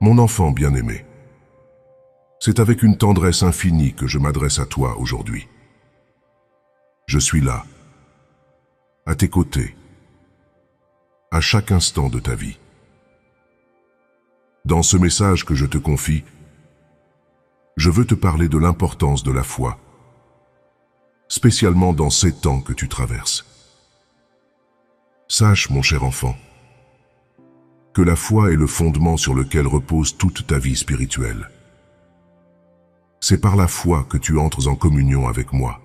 Mon enfant bien-aimé, c'est avec une tendresse infinie que je m'adresse à toi aujourd'hui. Je suis là, à tes côtés, à chaque instant de ta vie. Dans ce message que je te confie, je veux te parler de l'importance de la foi, spécialement dans ces temps que tu traverses. Sache, mon cher enfant, que la foi est le fondement sur lequel repose toute ta vie spirituelle. C'est par la foi que tu entres en communion avec moi,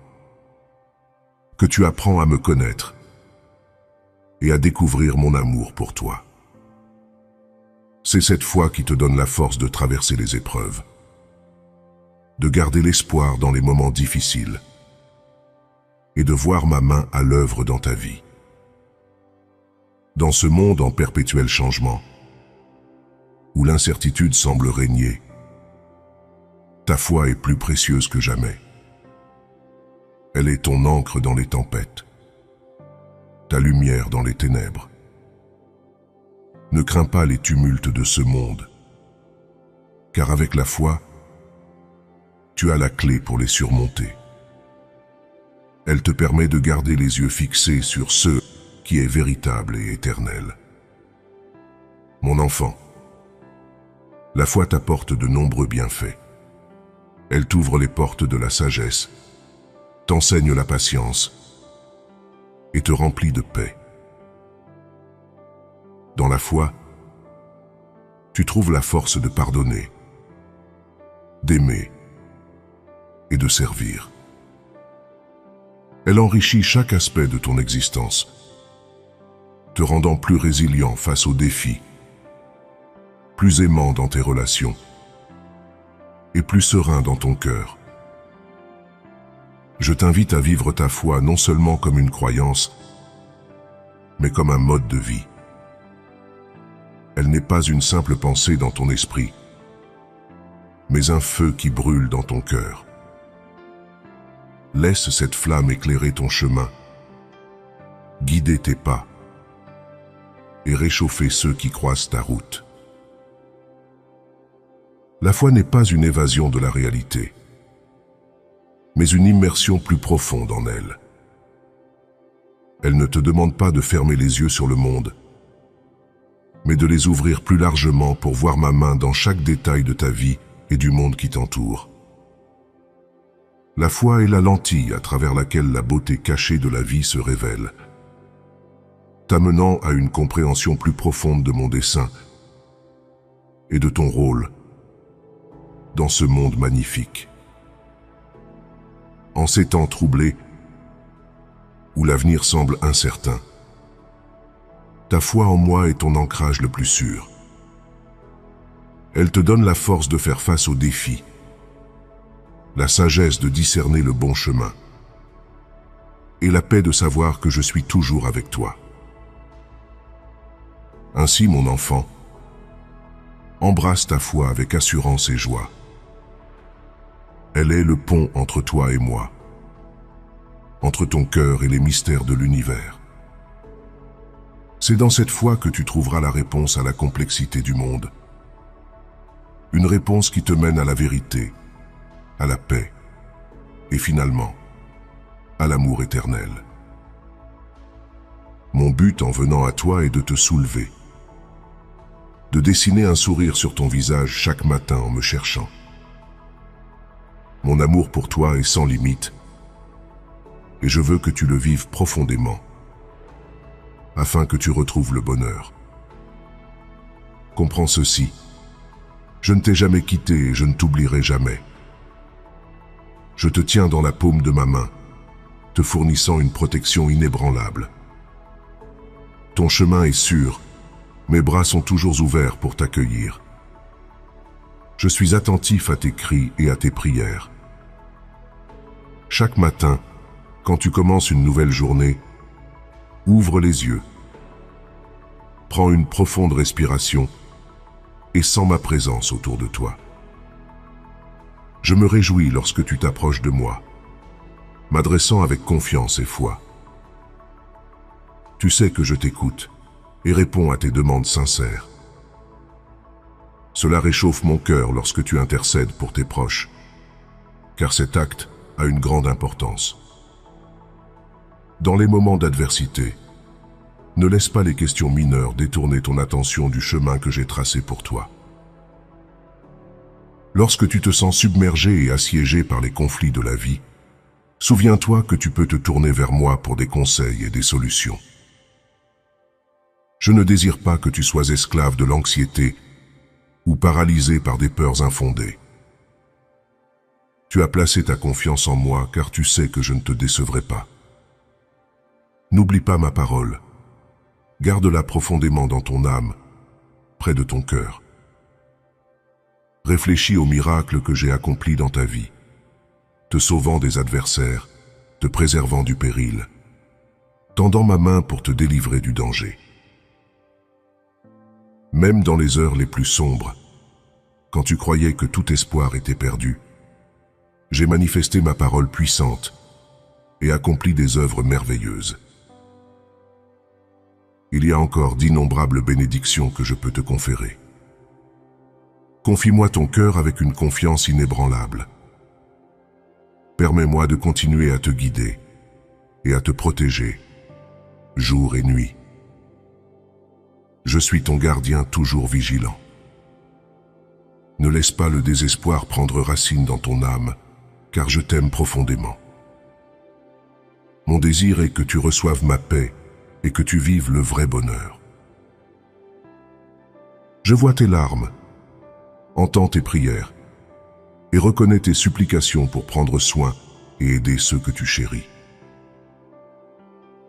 que tu apprends à me connaître et à découvrir mon amour pour toi. C'est cette foi qui te donne la force de traverser les épreuves, de garder l'espoir dans les moments difficiles et de voir ma main à l'œuvre dans ta vie. Dans ce monde en perpétuel changement, où l'incertitude semble régner, ta foi est plus précieuse que jamais. Elle est ton ancre dans les tempêtes, ta lumière dans les ténèbres. Ne crains pas les tumultes de ce monde, car avec la foi, tu as la clé pour les surmonter. Elle te permet de garder les yeux fixés sur ce qui est véritable et éternel. Mon enfant, la foi t'apporte de nombreux bienfaits. Elle t'ouvre les portes de la sagesse, t'enseigne la patience et te remplit de paix. Dans la foi, tu trouves la force de pardonner, d'aimer et de servir. Elle enrichit chaque aspect de ton existence, te rendant plus résilient face aux défis, plus aimant dans tes relations et plus serein dans ton cœur. Je t'invite à vivre ta foi non seulement comme une croyance, mais comme un mode de vie. Elle n'est pas une simple pensée dans ton esprit, mais un feu qui brûle dans ton cœur. Laisse cette flamme éclairer ton chemin, guider tes pas et réchauffer ceux qui croisent ta route. La foi n'est pas une évasion de la réalité, mais une immersion plus profonde en elle. Elle ne te demande pas de fermer les yeux sur le monde, mais de les ouvrir plus largement pour voir ma main dans chaque détail de ta vie et du monde qui t'entoure. La foi est la lentille à travers laquelle la beauté cachée de la vie se révèle, t'amenant à une compréhension plus profonde de mon dessein et de ton rôle dans ce monde magnifique. En ces temps troublés, où l'avenir semble incertain, ta foi en moi est ton ancrage le plus sûr. Elle te donne la force de faire face aux défis, la sagesse de discerner le bon chemin et la paix de savoir que je suis toujours avec toi. Ainsi, mon enfant, embrasse ta foi avec assurance et joie. Elle est le pont entre toi et moi, entre ton cœur et les mystères de l'univers. C'est dans cette foi que tu trouveras la réponse à la complexité du monde. Une réponse qui te mène à la vérité, à la paix et finalement à l'amour éternel. Mon but en venant à toi est de te soulever, de dessiner un sourire sur ton visage chaque matin en me cherchant. Mon amour pour toi est sans limite et je veux que tu le vives profondément afin que tu retrouves le bonheur. Comprends ceci, je ne t'ai jamais quitté et je ne t'oublierai jamais. Je te tiens dans la paume de ma main, te fournissant une protection inébranlable. Ton chemin est sûr, mes bras sont toujours ouverts pour t'accueillir. Je suis attentif à tes cris et à tes prières. Chaque matin, quand tu commences une nouvelle journée, ouvre les yeux, prends une profonde respiration et sens ma présence autour de toi. Je me réjouis lorsque tu t'approches de moi, m'adressant avec confiance et foi. Tu sais que je t'écoute et réponds à tes demandes sincères. Cela réchauffe mon cœur lorsque tu intercèdes pour tes proches, car cet acte a une grande importance. Dans les moments d'adversité, ne laisse pas les questions mineures détourner ton attention du chemin que j'ai tracé pour toi. Lorsque tu te sens submergé et assiégé par les conflits de la vie, souviens-toi que tu peux te tourner vers moi pour des conseils et des solutions. Je ne désire pas que tu sois esclave de l'anxiété ou paralysé par des peurs infondées. Tu as placé ta confiance en moi car tu sais que je ne te décevrai pas. N'oublie pas ma parole. Garde-la profondément dans ton âme, près de ton cœur. Réfléchis aux miracles que j'ai accomplis dans ta vie, te sauvant des adversaires, te préservant du péril, tendant ma main pour te délivrer du danger. Même dans les heures les plus sombres, quand tu croyais que tout espoir était perdu, j'ai manifesté ma parole puissante et accompli des œuvres merveilleuses. Il y a encore d'innombrables bénédictions que je peux te conférer. Confie-moi ton cœur avec une confiance inébranlable. Permets-moi de continuer à te guider et à te protéger, jour et nuit. Je suis ton gardien toujours vigilant. Ne laisse pas le désespoir prendre racine dans ton âme, car je t'aime profondément. Mon désir est que tu reçoives ma paix et que tu vives le vrai bonheur. Je vois tes larmes, entends tes prières et reconnais tes supplications pour prendre soin et aider ceux que tu chéris.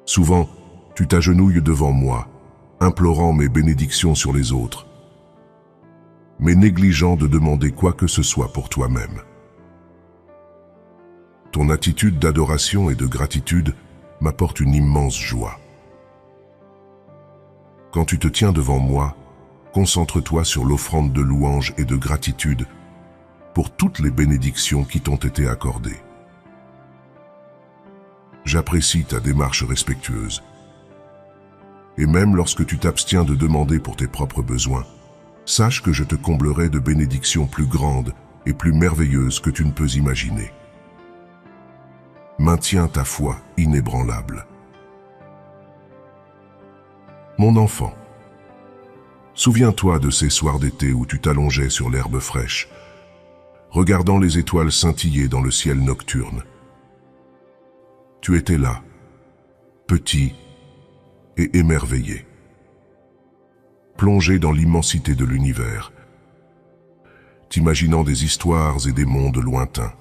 Souvent, tu t'agenouilles devant moi, implorant mes bénédictions sur les autres, mais négligeant de demander quoi que ce soit pour toi-même. Ton attitude d'adoration et de gratitude m'apporte une immense joie. Quand tu te tiens devant moi, concentre-toi sur l'offrande de louange et de gratitude pour toutes les bénédictions qui t'ont été accordées. J'apprécie ta démarche respectueuse. Et même lorsque tu t'abstiens de demander pour tes propres besoins, sache que je te comblerai de bénédictions plus grandes et plus merveilleuses que tu ne peux imaginer. Maintiens ta foi inébranlable. Mon enfant, souviens-toi de ces soirs d'été où tu t'allongeais sur l'herbe fraîche, regardant les étoiles scintiller dans le ciel nocturne. Tu étais là, petit et émerveillé, plongé dans l'immensité de l'univers, t'imaginant des histoires et des mondes lointains.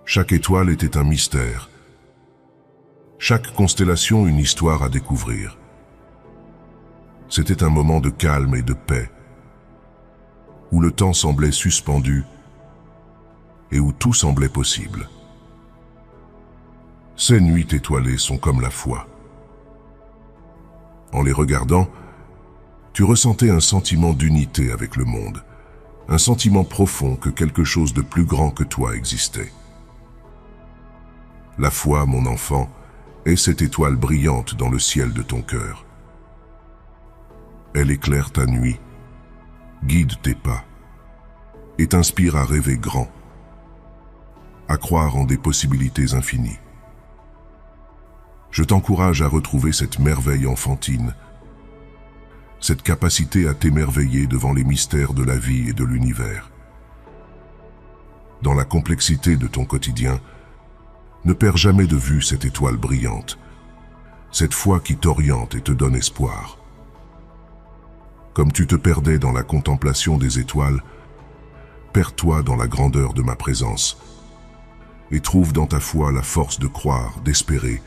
Chaque étoile était un mystère, chaque constellation une histoire à découvrir. C'était un moment de calme et de paix, où le temps semblait suspendu et où tout semblait possible. Ces nuits étoilées sont comme la foi. En les regardant, tu ressentais un sentiment d'unité avec le monde, un sentiment profond que quelque chose de plus grand que toi existait. La foi, mon enfant, est cette étoile brillante dans le ciel de ton cœur. Elle éclaire ta nuit, guide tes pas et t'inspire à rêver grand, à croire en des possibilités infinies. Je t'encourage à retrouver cette merveille enfantine, cette capacité à t'émerveiller devant les mystères de la vie et de l'univers. Dans la complexité de ton quotidien, ne perds jamais de vue cette étoile brillante, cette foi qui t'oriente et te donne espoir. Comme tu te perdais dans la contemplation des étoiles, perds-toi dans la grandeur de ma présence et trouve dans ta foi la force de croire, d'espérer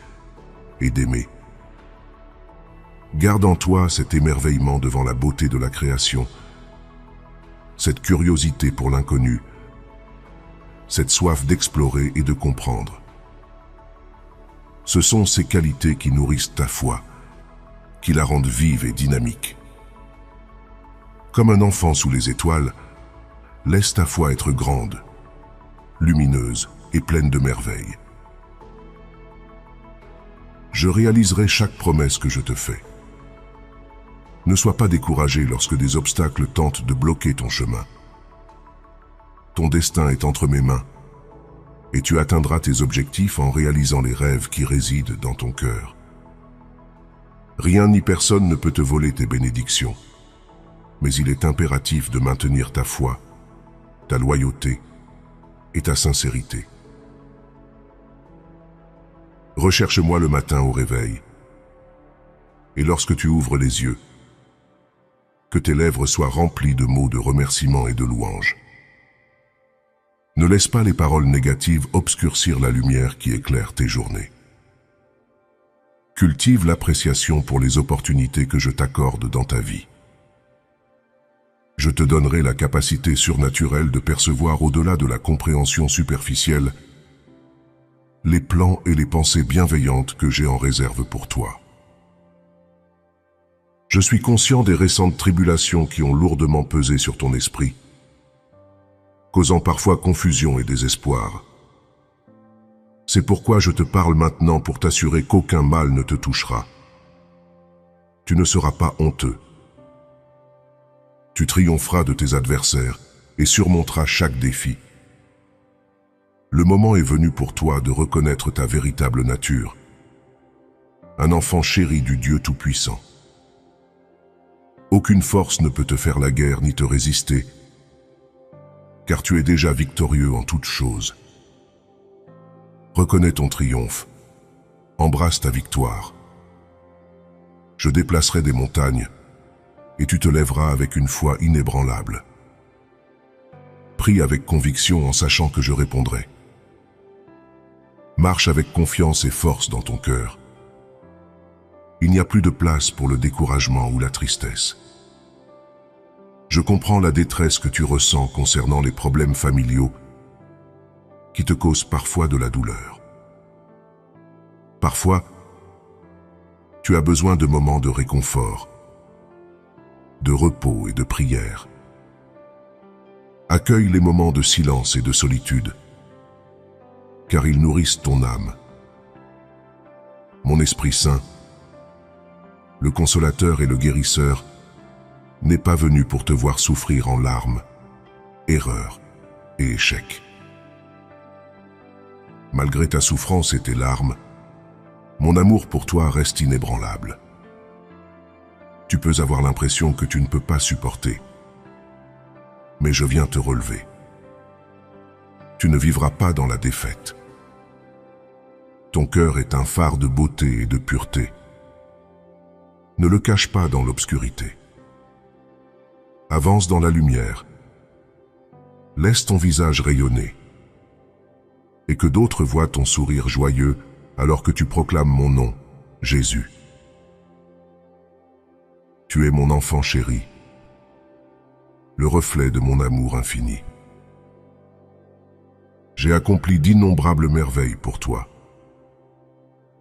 et d'aimer. Garde en toi cet émerveillement devant la beauté de la création, cette curiosité pour l'inconnu, cette soif d'explorer et de comprendre. Ce sont ces qualités qui nourrissent ta foi, qui la rendent vive et dynamique. Comme un enfant sous les étoiles, laisse ta foi être grande, lumineuse et pleine de merveilles. Je réaliserai chaque promesse que je te fais. Ne sois pas découragé lorsque des obstacles tentent de bloquer ton chemin. Ton destin est entre mes mains, et tu atteindras tes objectifs en réalisant les rêves qui résident dans ton cœur. Rien ni personne ne peut te voler tes bénédictions, mais il est impératif de maintenir ta foi, ta loyauté et ta sincérité. Recherche-moi le matin au réveil, et lorsque tu ouvres les yeux, que tes lèvres soient remplies de mots de remerciement et de louange. Ne laisse pas les paroles négatives obscurcir la lumière qui éclaire tes journées. Cultive l'appréciation pour les opportunités que je t'accorde dans ta vie. Je te donnerai la capacité surnaturelle de percevoir au-delà de la compréhension superficielle les plans et les pensées bienveillantes que j'ai en réserve pour toi. Je suis conscient des récentes tribulations qui ont lourdement pesé sur ton esprit, causant parfois confusion et désespoir. C'est pourquoi je te parle maintenant pour t'assurer qu'aucun mal ne te touchera. Tu ne seras pas honteux. Tu triompheras de tes adversaires et surmonteras chaque défi. Le moment est venu pour toi de reconnaître ta véritable nature, un enfant chéri du Dieu Tout-Puissant. Aucune force ne peut te faire la guerre ni te résister, car tu es déjà victorieux en toutes choses. Reconnais ton triomphe, embrasse ta victoire. Je déplacerai des montagnes, et tu te lèveras avec une foi inébranlable. Prie avec conviction en sachant que je répondrai. Marche avec confiance et force dans ton cœur. Il n'y a plus de place pour le découragement ou la tristesse. Je comprends la détresse que tu ressens concernant les problèmes familiaux qui te causent parfois de la douleur. Parfois, tu as besoin de moments de réconfort, de repos et de prière. Accueille les moments de silence et de solitude, car ils nourrissent ton âme. Mon Esprit Saint, le consolateur et le guérisseur, n'est pas venu pour te voir souffrir en larmes, erreurs et échecs. Malgré ta souffrance et tes larmes, mon amour pour toi reste inébranlable. Tu peux avoir l'impression que tu ne peux pas supporter, mais je viens te relever. Tu ne vivras pas dans la défaite. Ton cœur est un phare de beauté et de pureté. Ne le cache pas dans l'obscurité. Avance dans la lumière. Laisse ton visage rayonner. Et que d'autres voient ton sourire joyeux alors que tu proclames mon nom, Jésus. Tu es mon enfant chéri, le reflet de mon amour infini. J'ai accompli d'innombrables merveilles pour toi.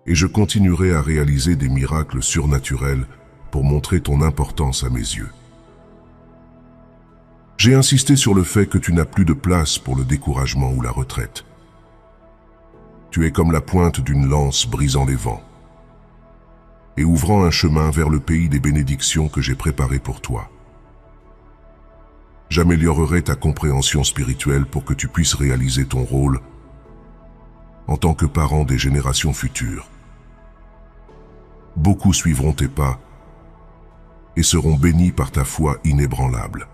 Et je continuerai à réaliser des miracles surnaturels pour montrer ton importance à mes yeux. J'ai insisté sur le fait que tu n'as plus de place pour le découragement ou la retraite. Tu es comme la pointe d'une lance brisant les vents et ouvrant un chemin vers le pays des bénédictions que j'ai préparé pour toi. J'améliorerai ta compréhension spirituelle pour que tu puisses réaliser ton rôle en tant que parent des générations futures. Beaucoup suivront tes pas et seront bénis par ta foi inébranlable.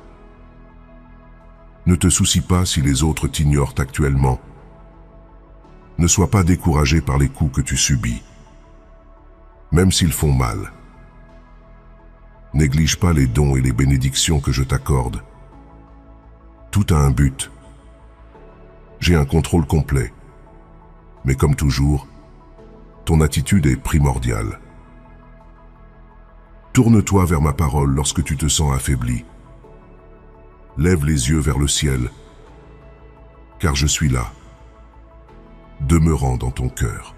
Ne te soucie pas si les autres t'ignorent actuellement. Ne sois pas découragé par les coups que tu subis, même s'ils font mal. Néglige pas les dons et les bénédictions que je t'accorde. Tout a un but. J'ai un contrôle complet. Mais comme toujours, ton attitude est primordiale. Tourne-toi vers ma parole lorsque tu te sens affaibli. Lève les yeux vers le ciel, car je suis là, demeurant dans ton cœur.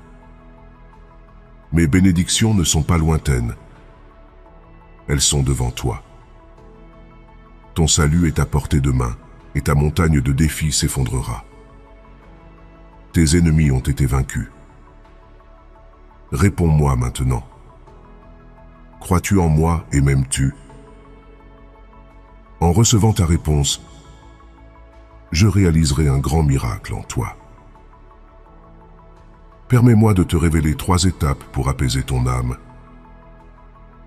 Mes bénédictions ne sont pas lointaines, elles sont devant toi. Ton salut est à portée de main, et ta montagne de défis s'effondrera. Tes ennemis ont été vaincus. Réponds-moi maintenant. Crois-tu en moi et m'aimes-tu? recevant ta réponse, je réaliserai un grand miracle en toi. Permets-moi de te révéler 3 étapes pour apaiser ton âme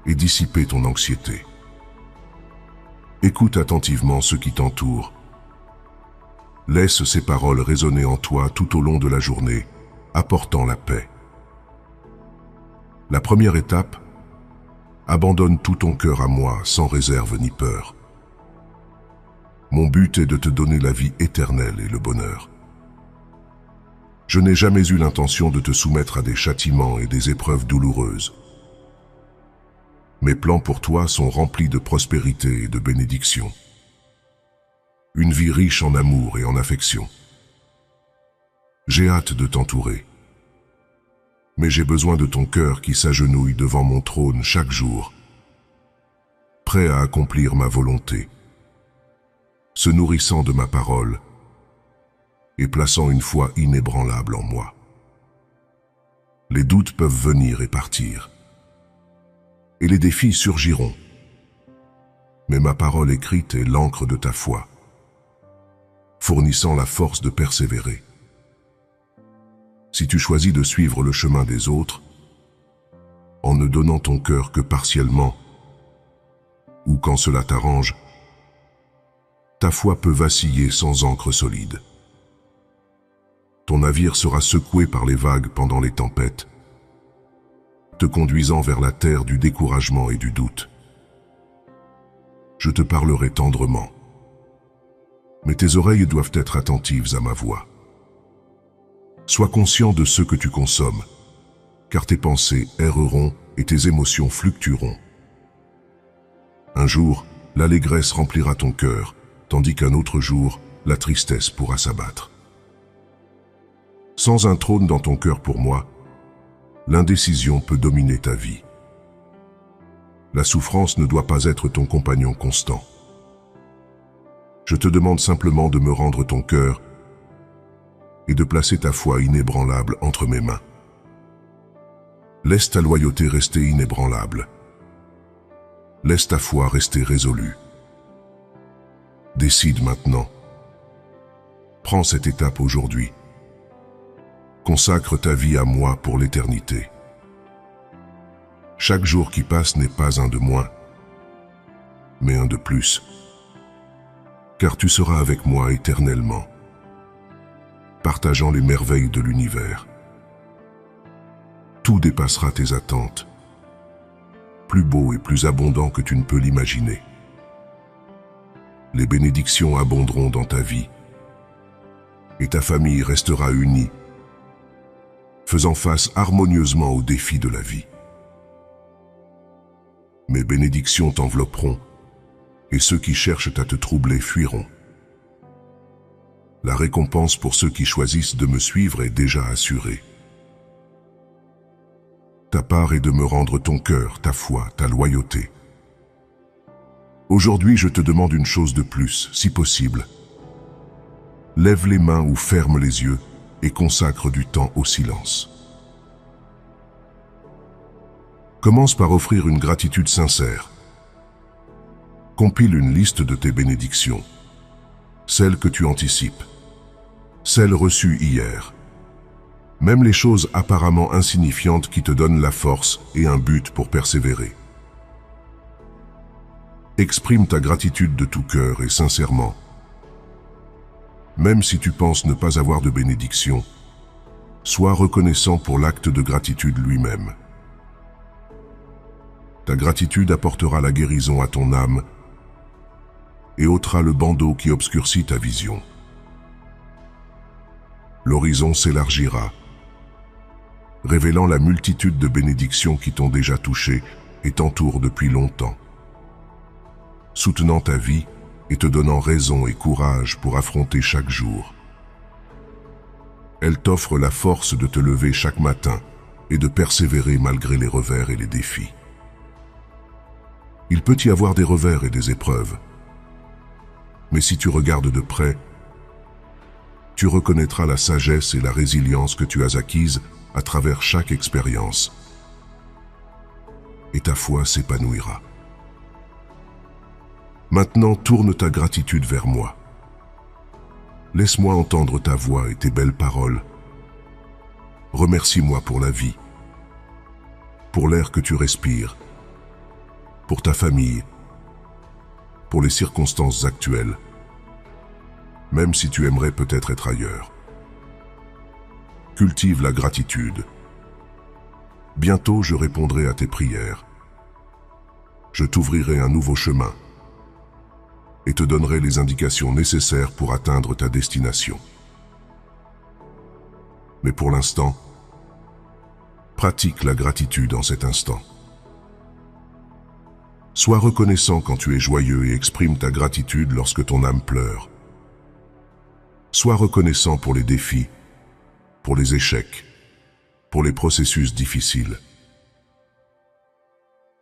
et dissiper ton anxiété. Écoute attentivement ce qui t'entoure. Laisse ces paroles résonner en toi tout au long de la journée, apportant la paix. La première étape, abandonne tout ton cœur à moi sans réserve ni peur. Mon but est de te donner la vie éternelle et le bonheur. Je n'ai jamais eu l'intention de te soumettre à des châtiments et des épreuves douloureuses. Mes plans pour toi sont remplis de prospérité et de bénédictions. Une vie riche en amour et en affection. J'ai hâte de t'entourer. Mais j'ai besoin de ton cœur qui s'agenouille devant mon trône chaque jour, prêt à accomplir ma volonté, se nourrissant de ma parole et plaçant une foi inébranlable en moi. Les doutes peuvent venir et partir, et les défis surgiront, mais ma parole écrite est l'encre de ta foi, fournissant la force de persévérer. Si tu choisis de suivre le chemin des autres, en ne donnant ton cœur que partiellement, ou quand cela t'arrange, ta foi peut vaciller sans ancre solide. Ton navire sera secoué par les vagues pendant les tempêtes, te conduisant vers la terre du découragement et du doute. Je te parlerai tendrement, mais tes oreilles doivent être attentives à ma voix. Sois conscient de ce que tu consommes, car tes pensées erreront et tes émotions fluctueront. Un jour, l'allégresse remplira ton cœur, tandis qu'un autre jour, la tristesse pourra s'abattre. Sans un trône dans ton cœur pour moi, l'indécision peut dominer ta vie. La souffrance ne doit pas être ton compagnon constant. Je te demande simplement de me rendre ton cœur et de placer ta foi inébranlable entre mes mains. Laisse ta loyauté rester inébranlable. Laisse ta foi rester résolue. Décide maintenant. Prends cette étape aujourd'hui. Consacre ta vie à moi pour l'éternité. Chaque jour qui passe n'est pas un de moins, mais un de plus. Car tu seras avec moi éternellement, partageant les merveilles de l'univers. Tout dépassera tes attentes, plus beau et plus abondant que tu ne peux l'imaginer. Les bénédictions abonderont dans ta vie, et ta famille restera unie, faisant face harmonieusement aux défis de la vie. Mes bénédictions t'envelopperont, et ceux qui cherchent à te troubler fuiront. La récompense pour ceux qui choisissent de me suivre est déjà assurée. Ta part est de me rendre ton cœur, ta foi, ta loyauté. Aujourd'hui, je te demande une chose de plus, si possible. Lève les mains ou ferme les yeux et consacre du temps au silence. Commence par offrir une gratitude sincère. Compile une liste de tes bénédictions, celles que tu anticipes, celles reçues hier, même les choses apparemment insignifiantes qui te donnent la force et un but pour persévérer. Exprime ta gratitude de tout cœur et sincèrement. Même si tu penses ne pas avoir de bénédiction, sois reconnaissant pour l'acte de gratitude lui-même. Ta gratitude apportera la guérison à ton âme et ôtera le bandeau qui obscurcit ta vision. L'horizon s'élargira, révélant la multitude de bénédictions qui t'ont déjà touché et t'entourent depuis longtemps, soutenant ta vie et te donnant raison et courage pour affronter chaque jour. Elle t'offre la force de te lever chaque matin et de persévérer malgré les revers et les défis. Il peut y avoir des revers et des épreuves, mais si tu regardes de près, tu reconnaîtras la sagesse et la résilience que tu as acquises à travers chaque expérience, et ta foi s'épanouira. Maintenant, tourne ta gratitude vers moi. Laisse-moi entendre ta voix et tes belles paroles. Remercie-moi pour la vie, pour l'air que tu respires, pour ta famille, pour les circonstances actuelles, même si tu aimerais peut-être être ailleurs. Cultive la gratitude. Bientôt, je répondrai à tes prières. Je t'ouvrirai un nouveau chemin et te donnerai les indications nécessaires pour atteindre ta destination. Mais pour l'instant, pratique la gratitude en cet instant. Sois reconnaissant quand tu es joyeux et exprime ta gratitude lorsque ton âme pleure. Sois reconnaissant pour les défis, pour les échecs, pour les processus difficiles.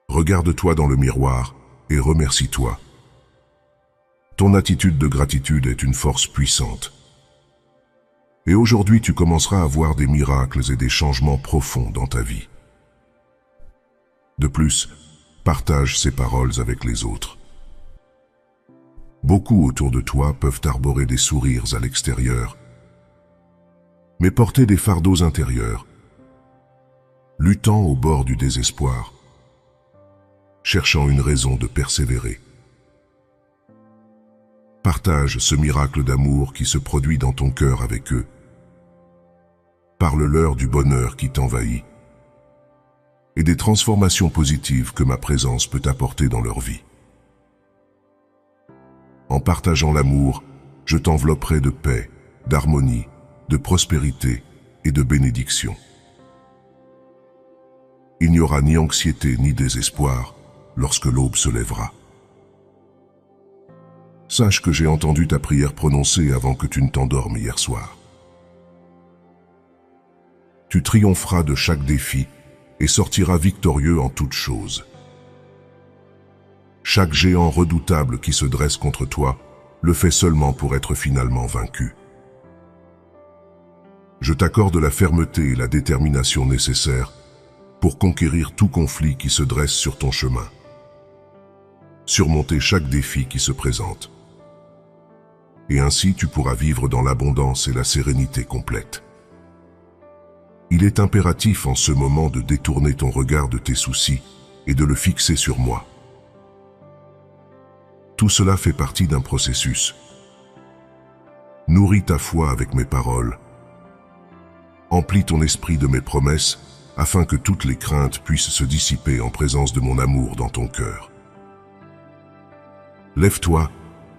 Regarde-toi dans le miroir et remercie-toi. Ton attitude de gratitude est une force puissante. Et aujourd'hui, tu commenceras à voir des miracles et des changements profonds dans ta vie. De plus, partage ces paroles avec les autres. Beaucoup autour de toi peuvent arborer des sourires à l'extérieur, mais porter des fardeaux intérieurs, luttant au bord du désespoir, cherchant une raison de persévérer. Partage ce miracle d'amour qui se produit dans ton cœur avec eux. Parle-leur du bonheur qui t'envahit et des transformations positives que ma présence peut apporter dans leur vie. En partageant l'amour, je t'envelopperai de paix, d'harmonie, de prospérité et de bénédiction. Il n'y aura ni anxiété ni désespoir lorsque l'aube se lèvera. Sache que j'ai entendu ta prière prononcée avant que tu ne t'endormes hier soir. Tu triompheras de chaque défi et sortiras victorieux en toutes choses. Chaque géant redoutable qui se dresse contre toi le fait seulement pour être finalement vaincu. Je t'accorde la fermeté et la détermination nécessaires pour conquérir tout conflit qui se dresse sur ton chemin. Surmonter chaque défi qui se présente. Et ainsi tu pourras vivre dans l'abondance et la sérénité complète. Il est impératif en ce moment de détourner ton regard de tes soucis et de le fixer sur moi. Tout cela fait partie d'un processus. Nourris ta foi avec mes paroles. Emplis ton esprit de mes promesses afin que toutes les craintes puissent se dissiper en présence de mon amour dans ton cœur. Lève-toi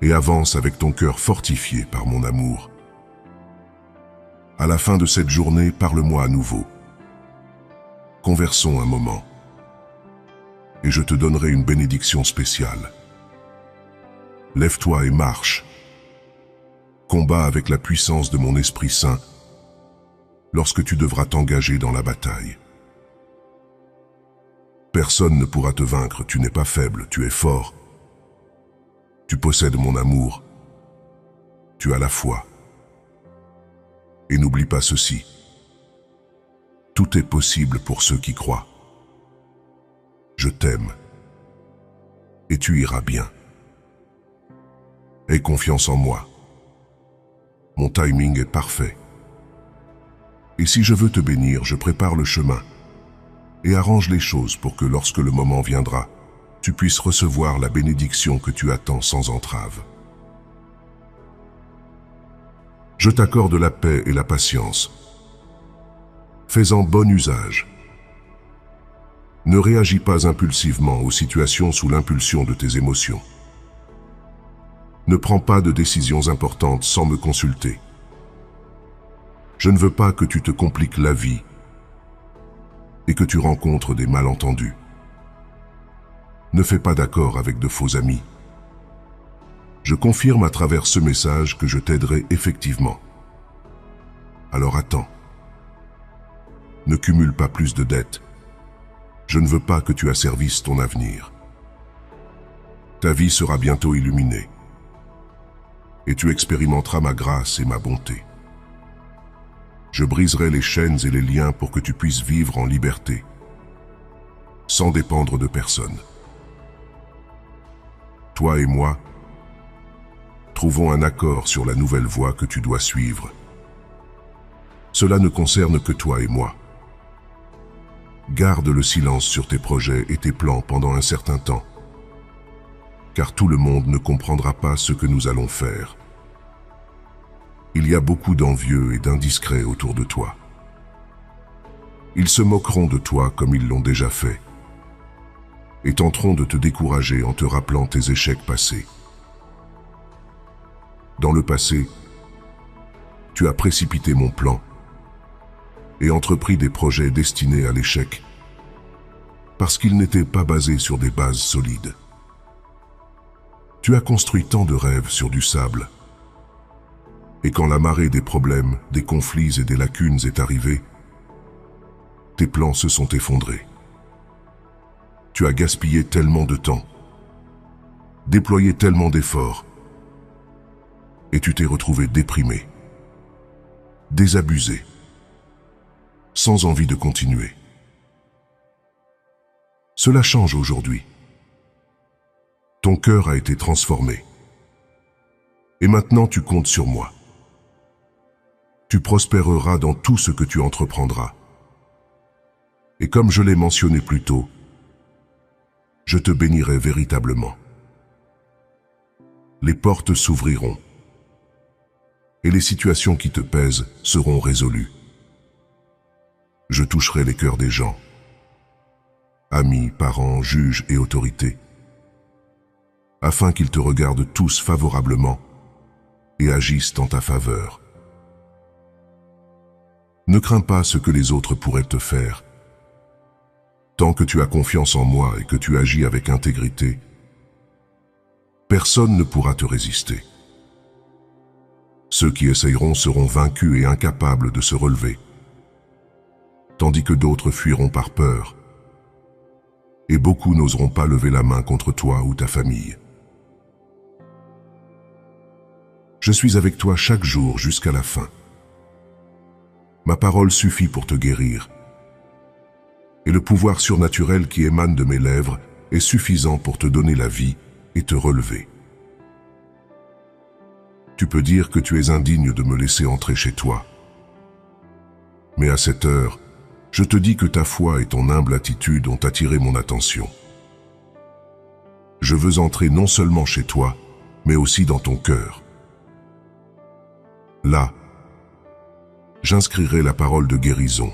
et avance avec ton cœur fortifié par mon amour. À la fin de cette journée, parle-moi à nouveau. Conversons un moment. Et je te donnerai une bénédiction spéciale. Lève-toi et marche. Combat avec la puissance de mon Esprit Saint lorsque tu devras t'engager dans la bataille. Personne ne pourra te vaincre, tu n'es pas faible, tu es fort. Tu possèdes mon amour. Tu as la foi. Et n'oublie pas ceci. Tout est possible pour ceux qui croient. Je t'aime. Et tu iras bien. Aie confiance en moi. Mon timing est parfait. Et si je veux te bénir, je prépare le chemin et arrange les choses pour que lorsque le moment viendra, tu puisses recevoir la bénédiction que tu attends sans entrave. Je t'accorde la paix et la patience. Fais-en bon usage. Ne réagis pas impulsivement aux situations sous l'impulsion de tes émotions. Ne prends pas de décisions importantes sans me consulter. Je ne veux pas que tu te compliques la vie et que tu rencontres des malentendus. Ne fais pas d'accord avec de faux amis. Je confirme à travers ce message que je t'aiderai effectivement. Alors attends. Ne cumule pas plus de dettes. Je ne veux pas que tu asservisses ton avenir. Ta vie sera bientôt illuminée. Et tu expérimenteras ma grâce et ma bonté. Je briserai les chaînes et les liens pour que tu puisses vivre en liberté, sans dépendre de personne. Toi et moi, trouvons un accord sur la nouvelle voie que tu dois suivre. Cela ne concerne que toi et moi. Garde le silence sur tes projets et tes plans pendant un certain temps, car tout le monde ne comprendra pas ce que nous allons faire. Il y a beaucoup d'envieux et d'indiscrets autour de toi. Ils se moqueront de toi comme ils l'ont déjà fait, et tenteront de te décourager en te rappelant tes échecs passés. Dans le passé, tu as précipité mon plan et entrepris des projets destinés à l'échec parce qu'ils n'étaient pas basés sur des bases solides. Tu as construit tant de rêves sur du sable, et quand la marée des problèmes, des conflits et des lacunes est arrivée, tes plans se sont effondrés. Tu as gaspillé tellement de temps, déployé tellement d'efforts, et tu t'es retrouvé déprimé, désabusé, sans envie de continuer. Cela change aujourd'hui. Ton cœur a été transformé. Et maintenant tu comptes sur moi. Tu prospéreras dans tout ce que tu entreprendras. Et comme je l'ai mentionné plus tôt, je te bénirai véritablement. Les portes s'ouvriront. Et les situations qui te pèsent seront résolues. Je toucherai les cœurs des gens, amis, parents, juges et autorités, afin qu'ils te regardent tous favorablement et agissent en ta faveur. Ne crains pas ce que les autres pourraient te faire. Tant que tu as confiance en moi et que tu agis avec intégrité, personne ne pourra te résister. Ceux qui essayeront seront vaincus et incapables de se relever, tandis que d'autres fuiront par peur, et beaucoup n'oseront pas lever la main contre toi ou ta famille. Je suis avec toi chaque jour jusqu'à la fin. Ma parole suffit pour te guérir, et le pouvoir surnaturel qui émane de mes lèvres est suffisant pour te donner la vie et te relever. Tu peux dire que tu es indigne de me laisser entrer chez toi. Mais à cette heure, je te dis que ta foi et ton humble attitude ont attiré mon attention. Je veux entrer non seulement chez toi, mais aussi dans ton cœur. Là, j'inscrirai la parole de guérison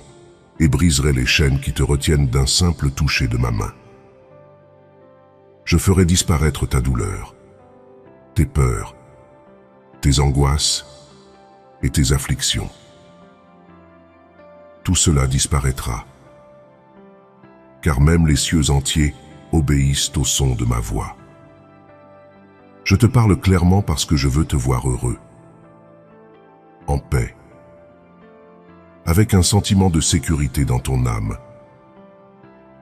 et briserai les chaînes qui te retiennent d'un simple toucher de ma main. Je ferai disparaître ta douleur, tes peurs, tes angoisses et tes afflictions. Tout cela disparaîtra, car même les cieux entiers obéissent au son de ma voix. Je te parle clairement parce que je veux te voir heureux, en paix, avec un sentiment de sécurité dans ton âme,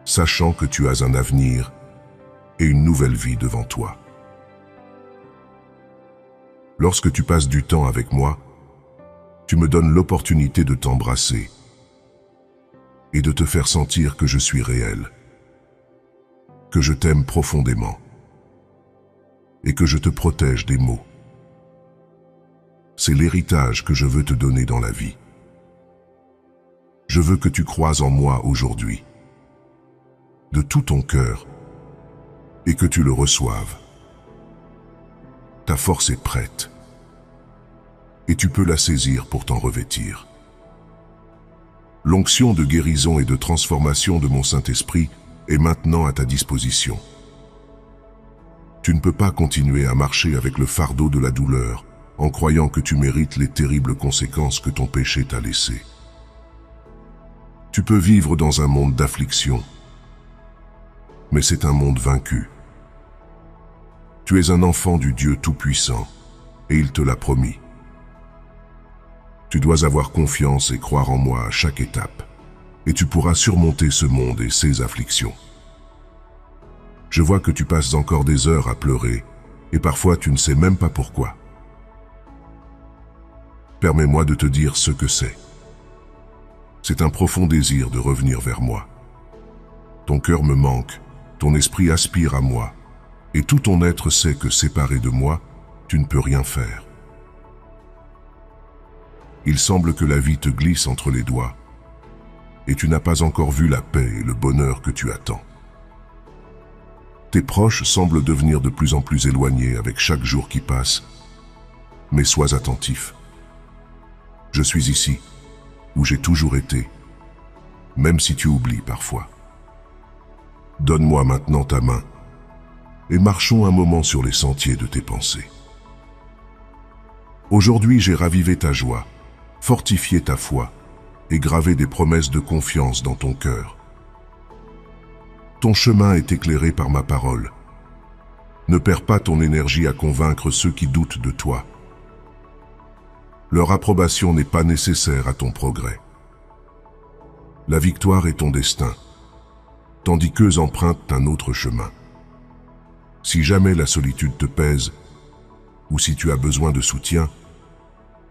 sachant que tu as un avenir et une nouvelle vie devant toi. Lorsque tu passes du temps avec moi, tu me donnes l'opportunité de t'embrasser et de te faire sentir que je suis réel, que je t'aime profondément et que je te protège des maux. C'est l'héritage que je veux te donner dans la vie. Je veux que tu croies en moi aujourd'hui, de tout ton cœur, et que tu le reçoives. Ta force est prête, et tu peux la saisir pour t'en revêtir. L'onction de guérison et de transformation de mon Saint-Esprit est maintenant à ta disposition. Tu ne peux pas continuer à marcher avec le fardeau de la douleur en croyant que tu mérites les terribles conséquences que ton péché t'a laissées. Tu peux vivre dans un monde d'affliction, mais c'est un monde vaincu. Tu es un enfant du Dieu Tout-Puissant, et il te l'a promis. Tu dois avoir confiance et croire en moi à chaque étape, et tu pourras surmonter ce monde et ses afflictions. Je vois que tu passes encore des heures à pleurer, et parfois tu ne sais même pas pourquoi. Permets-moi de te dire ce que c'est. C'est un profond désir de revenir vers moi. Ton cœur me manque, ton esprit aspire à moi, Et tout ton être sait que séparé de moi, tu ne peux rien faire. Il semble que la vie te glisse entre les doigts, et tu n'as pas encore vu la paix et le bonheur que tu attends. Tes proches semblent devenir de plus en plus éloignés avec chaque jour qui passe, mais sois attentif. Je suis ici, où j'ai toujours été, même si tu oublies parfois. Donne-moi maintenant ta main, et marchons un moment sur les sentiers de tes pensées. Aujourd'hui, j'ai ravivé ta joie, fortifié ta foi, et gravé des promesses de confiance dans ton cœur. Ton chemin est éclairé par ma parole. Ne perds pas ton énergie à convaincre ceux qui doutent de toi. Leur approbation n'est pas nécessaire à ton progrès. La victoire est ton destin, tandis qu'eux empruntent un autre chemin. Si jamais la solitude te pèse, ou si tu as besoin de soutien,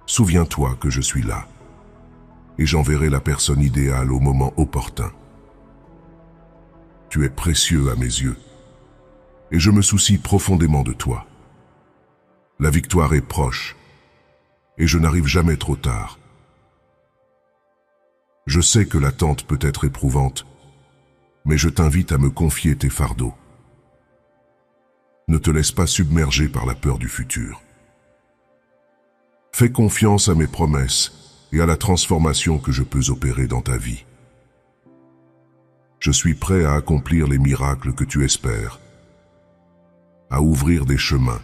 souviens-toi que je suis là, et j'enverrai la personne idéale au moment opportun. Tu es précieux à mes yeux, et je me soucie profondément de toi. La victoire est proche, et je n'arrive jamais trop tard. Je sais que l'attente peut être éprouvante, mais je t'invite à me confier tes fardeaux. Ne te laisse pas submerger par la peur du futur. Fais confiance à mes promesses et à la transformation que je peux opérer dans ta vie. Je suis prêt à accomplir les miracles que tu espères, à ouvrir des chemins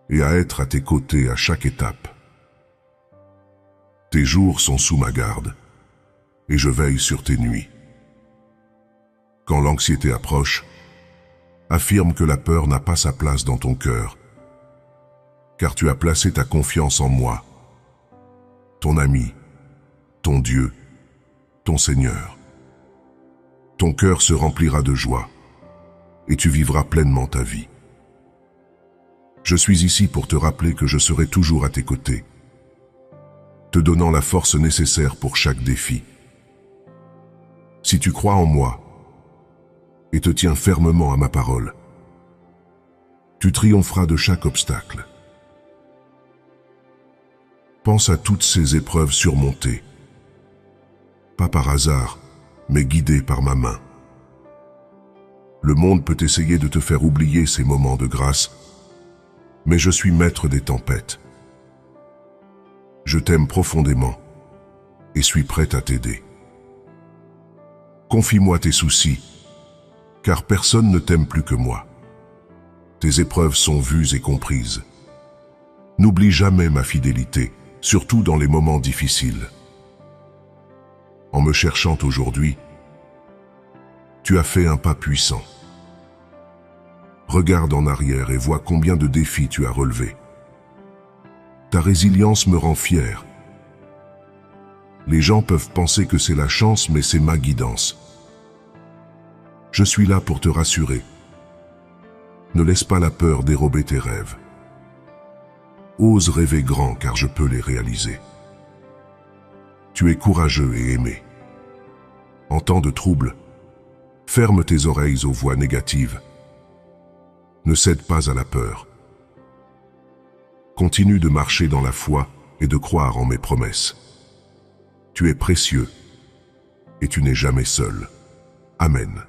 et à être à tes côtés à chaque étape. Tes jours sont sous ma garde et je veille sur tes nuits. Quand l'anxiété approche, affirme que la peur n'a pas sa place dans ton cœur, car tu as placé ta confiance en moi, ton ami, ton Dieu, ton Seigneur. Ton cœur se remplira de joie et tu vivras pleinement ta vie. Je suis ici pour te rappeler que je serai toujours à tes côtés, te donnant la force nécessaire pour chaque défi. Si tu crois en moi et te tiens fermement à ma parole, tu triompheras de chaque obstacle. Pense à toutes ces épreuves surmontées, pas par hasard, mais guidé par ma main. Le monde peut essayer de te faire oublier ces moments de grâce, mais je suis maître des tempêtes. Je t'aime profondément et suis prêt à t'aider. Confie-moi tes soucis, car personne ne t'aime plus que moi. Tes épreuves sont vues et comprises. N'oublie jamais ma fidélité, surtout dans les moments difficiles. En me cherchant aujourd'hui, tu as fait un pas puissant. Regarde en arrière et vois combien de défis tu as relevés. Ta résilience me rend fier. Les gens peuvent penser que c'est la chance, mais c'est ma guidance. Je suis là pour te rassurer. Ne laisse pas la peur dérober tes rêves. Ose rêver grand car je peux les réaliser. Tu es courageux et aimé. En temps de trouble, ferme tes oreilles aux voix négatives. Ne cède pas à la peur. Continue de marcher dans la foi et de croire en mes promesses. Tu es précieux et tu n'es jamais seul. Amen.